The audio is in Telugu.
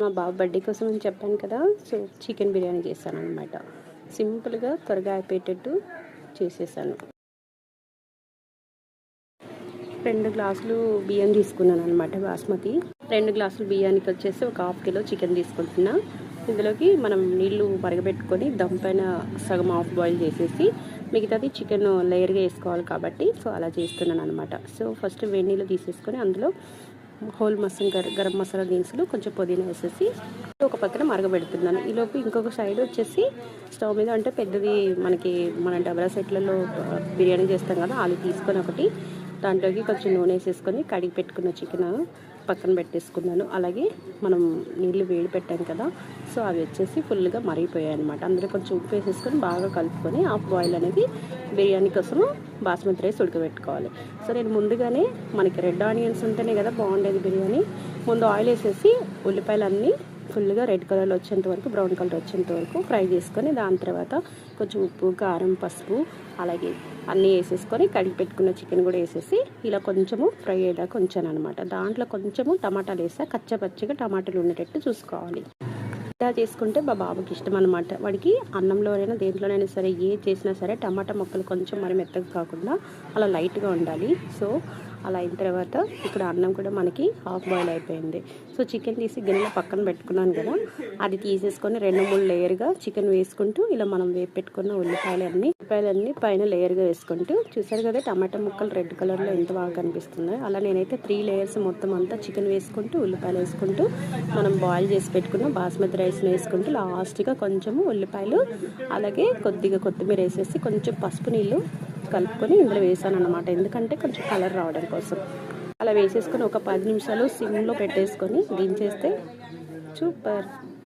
మా బాబు బర్త్డే కోసం అని చెప్పాను కదా, సో చికెన్ బిర్యానీ చేశాను అనమాట. సింపుల్గా త్వరగా అయిపోయేటట్టు చేసేసాను. 2 గ్లాసులు బియ్యం తీసుకున్నాను అనమాట, బాస్మతి. 2 గ్లాసులు బియ్యానికి వచ్చేసి ఒక 1/2 కిలో చికెన్ తీసుకుంటున్నా. ఇందులోకి మనం నీళ్లు మరగబెట్టుకొని దమ్ పైన సగం హాఫ్ బాయిల్ చేసేసి మిగతాది చికెన్ లేయర్గా వేసుకోవాలి కాబట్టి సో అలా చేస్తున్నాను అనమాట. సో ఫస్ట్ వేడి నీళ్ళు తీసేసుకొని అందులో హోల్ గరం మసాలా దినుసులు కొంచెం పుదీనా వేసేసి ఒక పక్కన మరగబెడుతున్నాను. ఈలోపు ఇంకొక సైడ్ వచ్చేసి స్టవ్ మీద అంటే పెద్దది మన డబరా సెట్లలో బిర్యానీ చేస్తాం కదా, అది తీసుకొని ఒకటి దాంట్లోకి కొంచెం నూనె వేసేసుకొని కడిగి పెట్టుకున్న చికెన్ పక్కన పెట్టేసుకున్నాను. అలాగే మనం నీళ్ళు వేడి పెట్టాం కదా, సో అవి వచ్చేసి ఫుల్గా మరిగిపోయాయి అనమాట. అందులో కొంచెం ఉప్పు వేసేసుకొని బాగా కలుపుకొని హాఫ్ బాయిల్ అనేది బిర్యానీ కోసము బాస్మతి రైస్ ఉడకబెట్టుకోవాలి. సో నేను ముందుగానే మనకి రెడ్ ఆనియన్స్ ఉంటేనే కదా బాగుండేది బిర్యానీ. ముందు ఆయిల్ వేసేసి ఉల్లిపాయలన్నీ ఫుల్గా రెడ్ కలర్లో వచ్చేంత వరకు, బ్రౌన్ కలర్ వచ్చేంత వరకు ఫ్రై చేసుకొని దాని తర్వాత కొంచెం ఉప్పు, కారం, పసుపు అలాగే అన్నీ వేసేసుకొని కడిగి పెట్టుకున్న చికెన్ కూడా వేసేసి ఇలా కొంచెము ఫ్రై అయ్యేదాకా ఉంచాను అనమాట. దాంట్లో కొంచెము టమాటాలు వేసా, కచ్చపచ్చిగా టమాటాలు ఉండేటట్టు చూసుకోవాలి. ఇలా చేసుకుంటే మా బాబుకి ఇష్టం అనమాట. వాడికి అన్నంలోనైనా దేంట్లోనైనా సరే చేసినా సరే టమాటా ముక్కలు కొంచెం మరి మెత్తగా కాకుండా అలా లైట్గా ఉండాలి. సో అలా అయిన తర్వాత ఇక్కడ అన్నం కూడా మనకి హాఫ్ బాయిల్ అయిపోయింది. సో చికెన్ తీసి గిన్నెలో పక్కన పెట్టుకున్నాను కదా, అది తీసేసుకొని 2-3 లేయర్గా చికెన్ వేసుకుంటూ ఇలా మనం వేపు పెట్టుకున్న ఉల్లిపాయలన్నీ పైన లేయర్గా వేసుకుంటూ చూసారు కదా టమాటా ముక్కలు రెడ్ కలర్లో ఎంత బాగా కనిపిస్తున్నాయి. అలా నేనైతే 3 లేయర్స్ మొత్తం అంతా చికెన్ వేసుకుంటూ ఉల్లిపాయలు వేసుకుంటూ మనం బాయిల్ చేసి పెట్టుకున్న బాస్మతి రైస్ని వేసుకుంటూ లాస్ట్గా కొంచెము ఉల్లిపాయలు అలాగే కొద్దిగా కొత్తిమీర వేసేసి కొంచెం పసుపు నీళ్ళు కలుపుకొని ఇందులో వేసాను అనమాట. ఎందుకంటే కొంచెం కలర్ రావడం కోసం. అలా వేసేసుకొని ఒక 10 నిమిషాలు సిమ్లో పెట్టేసుకొని దించేస్తే సూపర్.